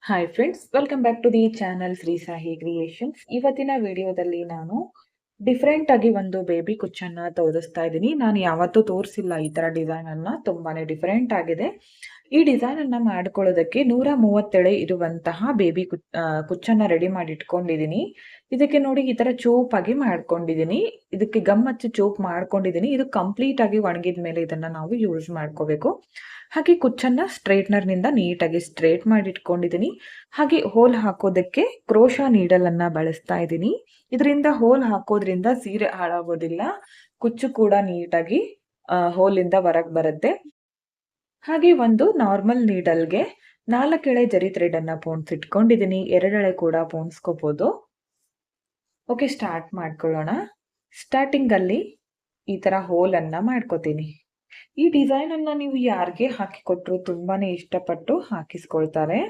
Hi friends, welcome back to the channel Shri Sahi creations. ಇವತ್ತಿನ ವಿಡಿಯೋದಲ್ಲಿ ನಾನು ಡಿಫ್ರೆಂಟ್ ಆಗಿ ಒಂದು ಬೇಬಿ ಕುಚ್ಚನ್ನ ತೋರಿಸ್ತಾ ಇದ್ದೀನಿ. ನಾನು ಯಾವತ್ತೂ ತೋರಿಸಿಲ್ಲ ಈ ತರ ಡಿಸೈನ್ ಅನ್ನ. ತುಂಬಾನೇ ಡಿಫರೆಂಟ್ ಆಗಿದೆ. ಈ ಡಿಸೈನ್ ಅನ್ನ ಮಾಡ್ಕೊಳ್ಳೋದಕ್ಕೆ 130 ಇರುವಂತಹ ಬೇಬಿ ಕುಚ್ಚನ್ನ ರೆಡಿ ಮಾಡಿ ಇಟ್ಕೊಂಡಿದ್ದೀನಿ. ಇದಕ್ಕೆ ನೋಡಿ ಈ ತರ ಚೂಪ್ ಆಗಿ ಮಾಡ್ಕೊಂಡಿದ್ದೀನಿ. ಇದಕ್ಕೆ ಗಮ್ ಹಚ್ಚಿ ಚೂಪ್ ಮಾಡ್ಕೊಂಡಿದ್ದೀನಿ. ಇದು ಕಂಪ್ಲೀಟ್ ಆಗಿ ಒಣಗಿದ ಮೇಲೆ ಇದನ್ನ ನಾವು ಯೂಸ್ ಮಾಡ್ಕೋಬೇಕು. ಹಾಗೆ ಕುಚ್ಚನ್ನ ಸ್ಟ್ರೈಟ್ನರ್ ನಿಂದ ನೀಟಾಗಿ ಸ್ಟ್ರೈಟ್ ಮಾಡಿ ಇಟ್ಕೊಂಡಿದ್ದೀನಿ. ಹಾಗೆ ಹೋಲ್ ಹಾಕೋದಕ್ಕೆ ಕ್ರೋಶಾ ನೀಡಲ್ ಅನ್ನ ಬಳಸ್ತಾ ಇದ್ದೀನಿ. ಇದರಿಂದ ಹೋಲ್ ಹಾಕೋದ್ರಿಂದ ಸೀರೆ ಹಾಳಾಗೋದಿಲ್ಲ. ಕುಚ್ಚು ಕೂಡ ನೀಟಾಗಿ ಹೋಲಿಂದ ಹೊರಗೆ ಬರುತ್ತೆ. ಹಾಗೆ ಒಂದು ನಾರ್ಮಲ್ ನೀಡಲ್ಗೆ 4 ಎಳೆ ಜರಿ ಥ್ರೆಡ್ ಅನ್ನ ಪೋಣಿಸಿ ಇಟ್ಕೊಂಡಿದ್ದೀನಿ. 2 ಎಳೆ ಕೂಡ ಪೋಣಿಸ್ಕೋಬಹುದು. ಓಕೆ, ಸ್ಟಾರ್ಟ್ ಮಾಡ್ಕೊಳ್ಳೋಣ. ಸ್ಟಾರ್ಟಿಂಗ್ ಅಲ್ಲಿ ಈ ತರ ಹೋಲ್ ಅನ್ನ ಮಾಡ್ಕೋತೀನಿ. ಈ ಡಿಸೈನ್ ಅನ್ನ ನೀವು ಯಾರಿಗೆ ಹಾಕಿಕೊಟ್ರು ತುಂಬಾನೇ ಇಷ್ಟಪಟ್ಟು ಹಾಕಿಸ್ಕೊಳ್ತಾರೆ.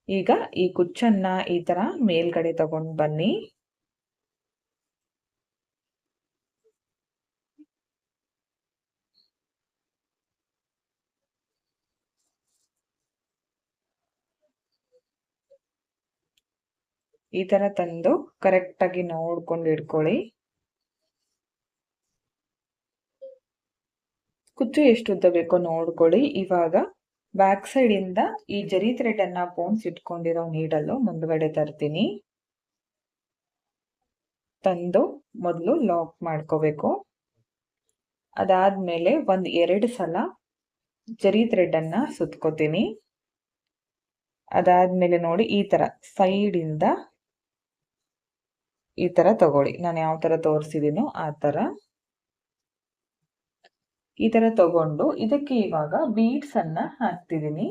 ಈಗ ಈ ಕುಚ್ಚನ್ನ ಈ ತರ ಮೇಲ್ಗಡೆ ತಗೊಂಡ್ ಬನ್ನಿ. ಈ ತರ ತಂದು ಕರೆಕ್ಟ್ ಆಗಿ ನೋಡ್ಕೊಂಡು ಇಟ್ಕೊಳ್ಳಿ. ಕುಚ್ಚು ಎಷ್ಟು ಉದ್ದ ಬೇಕೋ ನೋಡ್ಕೊಳ್ಳಿ. ಇವಾಗ ಬ್ಯಾಕ್ ಸೈಡ್ ಇಂದ ಈ ಜರಿ ಥ್ರೆಡ್ ಅನ್ನ ಪೋಣಿಸಿ ಇಟ್ಕೊಂಡಿರೋ ನೀಡಲ್ಲು ಮುಂದ್ಗಡೆ ತರ್ತೀನಿ. ತಂದು ಮೊದಲು ಲಾಕ್ ಮಾಡ್ಕೋಬೇಕು. ಅದಾದ್ಮೇಲೆ 2 ಸಲ ಜರಿ ಥ್ರೆಡ್ ಅನ್ನ ಸುತ್ಕೋತೀನಿ. ಅದಾದ್ಮೇಲೆ ನೋಡಿ ಈ ತರ ಸೈಡ್ ಇಂದ ಈ ತರ ತಗೊಳ್ಳಿ. ನಾನು ಯಾವ ತರ ತೋರಿಸಿದೀನೋ ಆ ತರ. ಈ ತರ ತಗೊಂಡು ಇದಕ್ಕೆ ಇವಾಗ ಬೀಡ್ಸ್ ಅನ್ನ ಹಾಕ್ತಿದ್ದೀನಿ.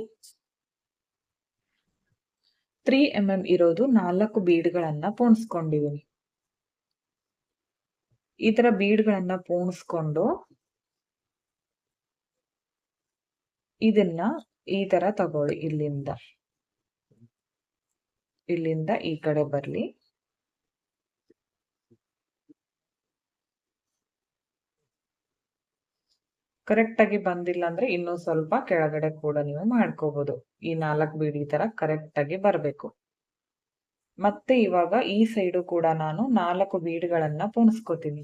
3 mm ಇರೋದು 4 ಬೀಡ್ಗಳನ್ನ ಪೋಣಿಸ್ಕೊಂಡಿದ್ದೀನಿ. ಈ ತರ ಬೀಡ್ಗಳನ್ನ ಪೋಣಿಸ್ಕೊಂಡು ಇದನ್ನ ಈ ತರ ತಗೊಳ್ಳಿ. ಇಲ್ಲಿಂದ ಈ ಕಡೆ ಬರ್ಲಿ. ಕರೆಕ್ಟ್ ಆಗಿ ಬಂದಿಲ್ಲ ಅಂದ್ರೆ ಇನ್ನೂ ಸ್ವಲ್ಪ ಕೆಳಗಡೆ ಕೂಡ ನೀವು ಮಾಡ್ಕೋಬಹುದು. ಈ 4 ಬೀಡ್ ಈ ತರ ಕರೆಕ್ಟ್ ಆಗಿ ಬರ್ಬೇಕು. ಮತ್ತೆ ಇವಾಗ ಈ ಸೈಡು ಕೂಡ ನಾನು 4 ಬೀಡ್ಗಳನ್ನ ಪೋಣಿಸ್ಕೋತೀನಿ.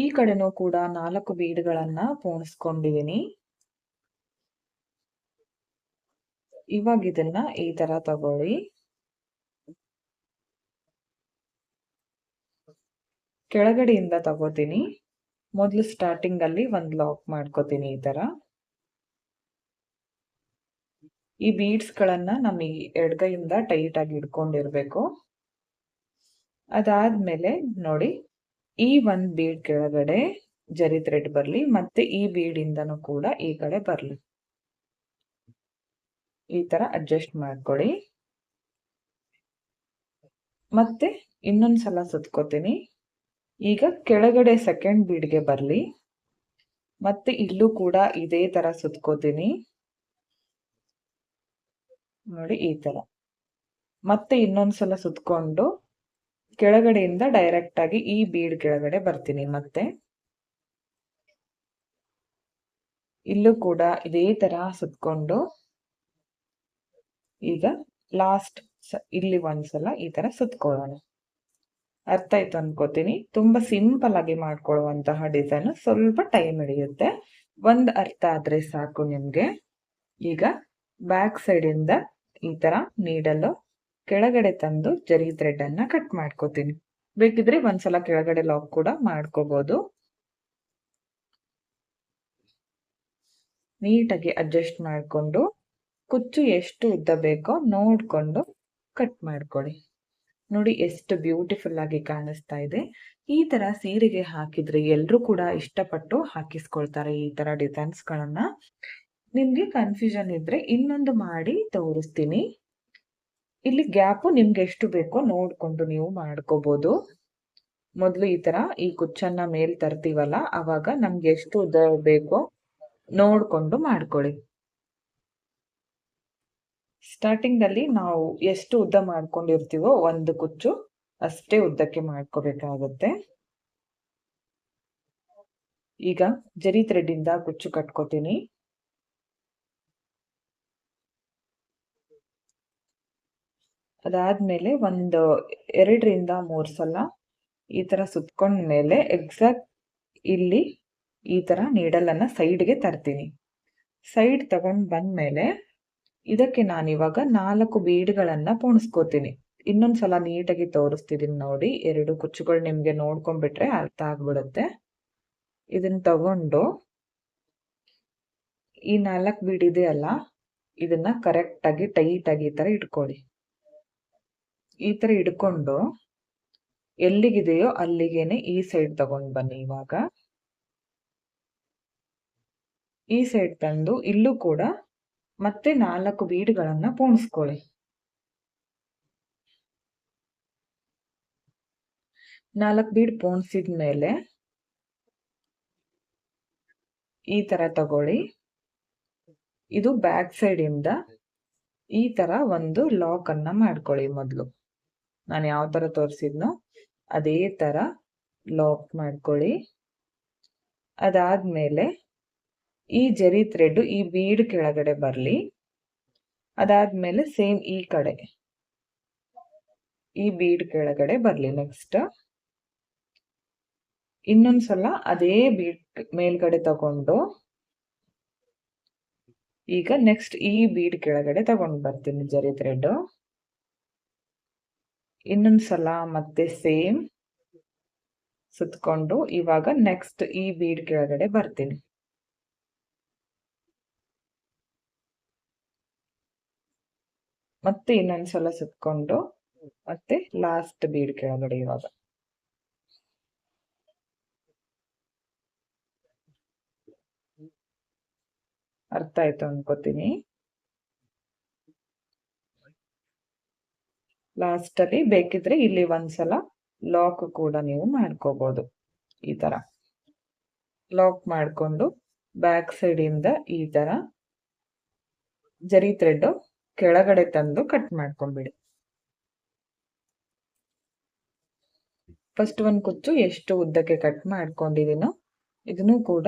ಈ ಕಡೆನೂ ಕೂಡ 4 ಬೀಡ್ಗಳನ್ನ ಪೋಣಿಸ್ಕೊಂಡಿದ್ದೀನಿ. ಇವಾಗ ಇದನ್ನ ಈ ತರ ತಗೊಳ್ಳಿ. ಕೆಳಗಡೆಯಿಂದ ತಗೋತೀನಿ. ಮೊದಲು ಸ್ಟಾರ್ಟಿಂಗ್ ಅಲ್ಲಿ ಒಂದು ಲಾಕ್ ಮಾಡ್ಕೋತೀನಿ. ಈ ತರ ಈ ಬೀಡ್ಸ್ ಗಳನ್ನ ನಮ್ಮ ಎಡಗೈಯಿಂದ ಟೈಟ್ ಆಗಿ ಹಿಡ್ಕೊಂಡಿರ್ಬೇಕು. ಅದಾದ್ಮೇಲೆ ನೋಡಿ ಈ ಒಂದು ಬೀಡ್ ಕೆಳಗಡೆ ಜರಿ ಥ್ರೆಡ್ ಬರ್ಲಿ, ಮತ್ತೆ ಈ ಬೀಡ್ ಇಂದನೂ ಕೂಡ ಈ ಕಡೆ ಬರ್ಲಿ. ಈ ತರ ಅಡ್ಜಸ್ಟ್ ಮಾಡ್ಕೊಳ್ಳಿ. ಮತ್ತೆ ಇನ್ನೊಂದ್ಸಲ ಸುತ್ಕೋತೀನಿ. ಈಗ ಕೆಳಗಡೆ ಸೆಕೆಂಡ್ ಬೀಡ್ಗೆ ಬರ್ಲಿ. ಮತ್ತೆ ಇಲ್ಲೂ ಕೂಡ ಇದೇ ತರ ಸುತ್ಕೋತೀನಿ. ನೋಡಿ ಈ ತರ. ಮತ್ತೆ ಇನ್ನೊಂದ್ಸಲ ಸುತ್ಕೊಂಡು ಕೆಳಗಡೆಯಿಂದ ಡೈರೆಕ್ಟ್ ಆಗಿ ಈ ಬೀಡ್ ಕೆಳಗಡೆ ಬರ್ತೀನಿ. ಮತ್ತೆ ಇಲ್ಲೂ ಕೂಡ ಇದೇ ತರ ಸುತ್ಕೊಂಡು ಈಗ ಲಾಸ್ಟ್ ಇಲ್ಲಿ ಒಂದ್ಸಲ ಈ ತರ ಸುತ್ಕೊಳ್ಳೋಣ. ಅರ್ಥ ಆಯ್ತು ಅನ್ಕೋತೀನಿ. ತುಂಬಾ ಸಿಂಪಲ್ ಆಗಿ ಮಾಡ್ಕೊಳ್ಳುವಂತಹ ಡಿಸೈನ್. ಸ್ವಲ್ಪ ಟೈಮ್ ಹಿಡಿಯುತ್ತೆ. ಒಂದ್ ಅರ್ಥ ಆದ್ರೆ ಸಾಕು ನಿಮ್ಗೆ. ಈಗ ಬ್ಯಾಕ್ ಸೈಡ್ ಇಂದ ಈ ತರ ನೀಡಲು ಕೆಳಗಡೆ ತಂದು ಜರಿ ಥ್ರೆಡ್ ಅನ್ನ ಕಟ್ ಮಾಡ್ಕೋತೀನಿ. ಬೇಕಿದ್ರೆ ಒಂದ್ಸಲ ಕೆಳಗಡೆ ಲಾಕ್ ಕೂಡ ಮಾಡ್ಕೋಬಹುದು. ನೀಟಾಗಿ ಅಡ್ಜಸ್ಟ್ ಮಾಡ್ಕೊಂಡು ಕುಚ್ಚು ಎಷ್ಟು ಉದ್ದ ಬೇಕೋ ನೋಡ್ಕೊಂಡು ಕಟ್ ಮಾಡ್ಕೊಳ್ಳಿ. ನೋಡಿ ಎಷ್ಟು ಬ್ಯೂಟಿಫುಲ್ ಆಗಿ ಕಾಣಿಸ್ತಾ ಇದೆ. ಈ ತರ ಸೀರೆಗೆ ಹಾಕಿದ್ರೆ ಎಲ್ರು ಕೂಡ ಇಷ್ಟಪಟ್ಟು ಹಾಕಿಸ್ಕೊಳ್ತಾರೆ ಈ ತರ ಡಿಸೈನ್ಸ್ ಗಳನ್ನ. ನಿಮ್ಗೆ ಕನ್ಫ್ಯೂಷನ್ ಇದ್ರೆ ಇನ್ನೊಂದು ಮಾಡಿ ತೋರಿಸ್ತೀನಿ. ಇಲ್ಲಿ ಗ್ಯಾಪ್ ನಿಮ್ಗೆ ಎಷ್ಟು ಬೇಕೋ ನೋಡ್ಕೊಂಡು ನೀವು ಮಾಡ್ಕೋಬಹುದು. ಮೊದಲು ಈ ತರ ಈ ಕುಚ್ಚನ್ನ ಮೇಲ್ ತರ್ತೀವಲ್ಲ, ಅವಾಗ ನಮ್ಗೆ ಎಷ್ಟು ಉದ್ದ ಬೇಕೋ ನೋಡ್ಕೊಂಡು ಮಾಡ್ಕೊಳ್ಳಿ. ಸ್ಟಾರ್ಟಿಂಗ್ ಅಲ್ಲಿ ನಾವು ಎಷ್ಟು ಉದ್ದ ಮಾಡ್ಕೊಂಡಿರ್ತೀವೋ ಒಂದು ಕುಚ್ಚು ಅಷ್ಟೇ ಉದ್ದಕ್ಕೆ ಮಾಡ್ಕೋಬೇಕಾಗುತ್ತೆ. ಈಗ ಜರಿ ಥ್ರೆಡ್ ಇಂದ ಕುಚ್ಚು ಕಟ್ಕೋತೀನಿ. ಅದಾದ್ಮೇಲೆ ಒಂದು 2ರಿಂದ 3 ಸಲ ಈ ತರ ಸುತ್ಕೊಂಡ್ಮೇಲೆ ಎಕ್ಸಾಕ್ಟ್ ಇಲ್ಲಿ ಈ ತರ ನೀಡಲನ್ನ ಸೈಡ್ಗೆ ತರ್ತೀನಿ. ಸೈಡ್ ತಗೊಂಡ್ ಬಂದ್ಮೇಲೆ ಇದಕ್ಕೆ ನಾನಿವಾಗ 4 ಬೀಡ್ಗಳನ್ನ ಪೋಣಿಸ್ಕೋತೀನಿ. ಇನ್ನೊಂದ್ಸಲ ನೀಟಾಗಿ ತೋರಿಸ್ತಿದೀನಿ ನೋಡಿ. 2 ಕುಚ್ಚುಗಳು ನಿಮ್ಗೆ ನೋಡ್ಕೊಂಡ್ಬಿಟ್ರೆ ಅರ್ಥ ಆಗ್ಬಿಡುತ್ತೆ. ಇದನ್ನ ತಗೊಂಡು ಈ 4 ಬೀಡ್ ಇದೆಯಲ್ಲ, ಇದನ್ನ ಕರೆಕ್ಟ್ ಆಗಿ ಟೈಟ್ ಆಗಿ ಈ ತರ ಇಟ್ಕೊಳ್ಳಿ. ಈ ತರ ಇಟ್ಕೊಂಡು ಎಲ್ಲಿಗಿದೆಯೋ ಅಲ್ಲಿಗೇನೆ ಈ ಸೈಡ್ ತಗೊಂಡ್ ಬನ್ನಿ. ಇವಾಗ ಈ ಸೈಡ್ ತಂದು ಇಲ್ಲೂ ಕೂಡ ಮತ್ತೆ 4 ಬೀಡ್ಗಳನ್ನ ಪೋಣಿಸ್ಕೊಳ್ಳಿ. 4 ಬೀಡ್ ಪೋಣಿಸಿದ್ಮೇಲೆ ಈ ತರ ತಗೊಳ್ಳಿ. ಇದು ಬ್ಯಾಕ್ ಸೈಡ್ ಇಂದ ಈ ತರ ಒಂದು ಲಾಕ್ ಅನ್ನ ಮಾಡ್ಕೊಳ್ಳಿ. ಮೊದಲು ನಾನು ಯಾವ ತರ ತೋರಿಸಿದ್ನೋ ಅದೇ ತರ ಲಾಕ್ ಮಾಡ್ಕೊಳ್ಳಿ. ಅದಾದ್ಮೇಲೆ ಈ ಜರಿ ಥ್ರೆಡ್ ಈ ಬೀಡ್ ಕೆಳಗಡೆ ಬರ್ಲಿ. ಅದಾದ್ಮೇಲೆ ಸೇಮ್ ಈ ಕಡೆ ಈ ಬೀಡ್ ಕೆಳಗಡೆ ಬರ್ಲಿ. ನೆಕ್ಸ್ಟ್ ಇನ್ನೊಂದ್ಸಲ ಅದೇ ಬೀಡ್ ಮೇಲ್ಗಡೆ ತಗೊಂಡು ಈಗ ನೆಕ್ಸ್ಟ್ ಈ ಬೀಡ್ ಕೆಳಗಡೆ ತಗೊಂಡು ಬರ್ತೀನಿ ಜರಿ ಥ್ರೆಡ್. ಇನ್ನೊಂದ್ಸಲ ಮತ್ತೆ ಸೇಮ್ ಸುತ್ಕೊಂಡು ಇವಾಗ ನೆಕ್ಸ್ಟ್ ಈ ಬೀಡ್ ಕೆಳಗಡೆ ಬರ್ತೀನಿ. ಮತ್ತೆ ಇನ್ನೊಂದ್ಸಲ ಸುತ್ಕೊಂಡು ಮತ್ತೆ ಲಾಸ್ಟ್ ಬೀಡ್ ಕೆಳಗಡೆ. ಇವಾಗ ಅರ್ಥ ಆಯ್ತು ಅನ್ಕೋತೀನಿ. ಲಾಸ್ಟ್ ಅಲ್ಲಿ ಬೇಕಿದ್ರೆ ಇಲ್ಲಿ ಒಂದ್ಸಲ ಲಾಕ್ ಕೂಡ ನೀವು ಮಾಡ್ಕೋಬಹುದು. ಈ ತರ ಲಾಕ್ ಮಾಡ್ಕೊಂಡು ಬ್ಯಾಕ್ ಸೈಡ್ ಇಂದ ಈ ತರ ಜರಿ ಥ್ರೆಡ್ ಕೆಳಗಡೆ ತಂದು ಕಟ್ ಮಾಡ್ಕೊಂಡ್ಬಿಡಿ. ಫಸ್ಟ್ ಒಂದು ಕುಚ್ಚು ಎಷ್ಟು ಉದ್ದಕ್ಕೆ ಕಟ್ ಮಾಡ್ಕೊಂಡಿದೀನೋ ಇದನ್ನು ಕೂಡ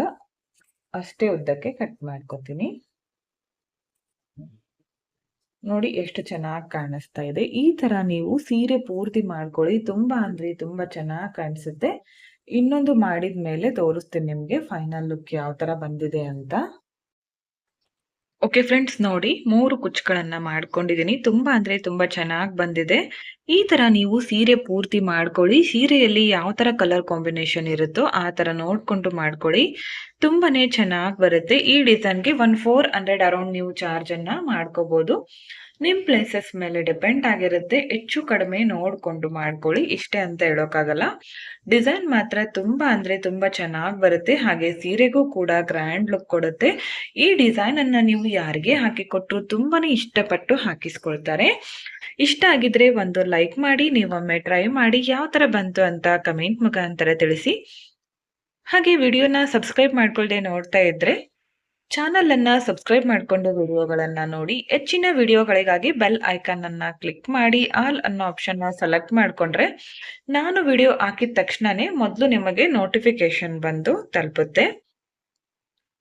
ಅಷ್ಟೇ ಉದ್ದಕ್ಕೆ ಕಟ್ ಮಾಡ್ಕೊತೀನಿ. ನೋಡಿ ಎಷ್ಟು ಚೆನ್ನಾಗಿ ಕಾಣಿಸ್ತಾ ಇದೆ. ಈ ತರ ನೀವು ಸೀರೆ ಪೂರ್ತಿ ಮಾಡ್ಕೊಳ್ಳಿ. ತುಂಬಾ ಅಂದ್ರೆ ತುಂಬಾ ಚೆನ್ನಾಗಿ ಕಾಣಿಸುತ್ತೆ. ಇನ್ನೊಂದು ಮಾಡಿದ್ಮೇಲೆ ತೋರಿಸ್ತೀನಿ ನಿಮ್ಗೆ ಫೈನಲ್ ಲುಕ್ ಯಾವ ತರ ಬಂದಿದೆ ಅಂತ. ಓಕೆ ಫ್ರೆಂಡ್ಸ್, ನೋಡಿ 3 ಕುಚ್ಚುಗಳನ್ನ ಮಾಡ್ಕೊಂಡಿದ್ದೀನಿ. ತುಂಬಾ ಅಂದ್ರೆ ತುಂಬಾ ಚೆನ್ನಾಗಿ ಬಂದಿದೆ. ಈ ತರ ನೀವು ಸೀರೆ ಪೂರ್ತಿ ಮಾಡ್ಕೊಳ್ಳಿ. ಸೀರೆಯಲ್ಲಿ ಯಾವ ತರ ಕಲರ್ ಕಾಂಬಿನೇಷನ್ ಇರುತ್ತೋ ಆ ತರ ನೋಡ್ಕೊಂಡು ಮಾಡ್ಕೊಳ್ಳಿ. ತುಂಬಾನೇ ಚೆನ್ನಾಗಿ ಬರುತ್ತೆ. ಈ ಡಿಸೈನ್ಗೆ 1400 ಅರೌಂಡ್ ನೀವು ಚಾರ್ಜ್ ಅನ್ನ ಮಾಡ್ಕೋಬಹುದು. ನಿಮ್ ಪ್ಲೇಸಸ್ ಮೇಲೆ ಡಿಪೆಂಡ್ ಆಗಿರುತ್ತೆ. ಹೆಚ್ಚು ಕಡಿಮೆ ನೋಡ್ಕೊಂಡು ಮಾಡ್ಕೊಳ್ಳಿ. ಇಷ್ಟೇ ಅಂತ ಹೇಳೋಕ್ಕಾಗಲ್ಲ. ಡಿಸೈನ್ ಮಾತ್ರ ತುಂಬಾ ಅಂದ್ರೆ ತುಂಬಾ ಚೆನ್ನಾಗಿ ಬರುತ್ತೆ. ಹಾಗೆ ಸೀರೆಗೂ ಕೂಡ ಗ್ರ್ಯಾಂಡ್ ಲುಕ್ ಕೊಡುತ್ತೆ. ಈ ಡಿಸೈನ್ ಅನ್ನ ನೀವು ಯಾರಿಗೆ ಹಾಕಿಕೊಟ್ರು ತುಂಬಾನೇ ಇಷ್ಟಪಟ್ಟು ಹಾಕಿಸ್ಕೊಳ್ತಾರೆ. ಇಷ್ಟ ಆಗಿದ್ರೆ ಒಂದು ಲೈಕ್ ಮಾಡಿ, ನೀವೊಮ್ಮೆ ಟ್ರೈ ಮಾಡಿ ಯಾವ ತರ ಬಂತು ಅಂತ ಕಮೆಂಟ್ ಮುಖಾಂತರ ತಿಳಿಸಿ. ಹಾಗೆ ವಿಡಿಯೋನ ಸಬ್ಸ್ಕ್ರೈಬ್ ಮಾಡ್ಕೊಳ್ದೆ ನೋಡ್ತಾ ಇದ್ರೆ ಚಾನಲ್ ಅನ್ನ ಸಬ್ಸ್ಕ್ರೈಬ್ ಮಾಡ್ಕೊಂಡು ವಿಡಿಯೋಗಳನ್ನ ನೋಡಿ. ಹೆಚ್ಚಿನ ವಿಡಿಯೋಗಳಿಗಾಗಿ ಬೆಲ್ ಐಕಾನ್ ಅನ್ನ ಕ್ಲಿಕ್ ಮಾಡಿ ಆಲ್ ಅನ್ನೋ ಆಪ್ಷನ್ ನ ಸೆಲೆಕ್ಟ್ ಮಾಡ್ಕೊಂಡ್ರೆ ನಾನು ವಿಡಿಯೋ ಹಾಕಿದ ತಕ್ಷಣನೇ ಮೊದಲು ನಿಮಗೆ ನೋಟಿಫಿಕೇಶನ್ ಬಂದು ತಲುಪುತ್ತೆ.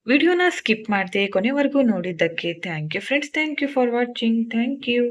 ವಿಡಿಯೋನ ಸ್ಕಿಪ್ ಮಾಡದೆ ಕೊನೆವರೆಗೂ ನೋಡಿದ್ದಕ್ಕೆ thank you friends. Thank you for watching. Thank you.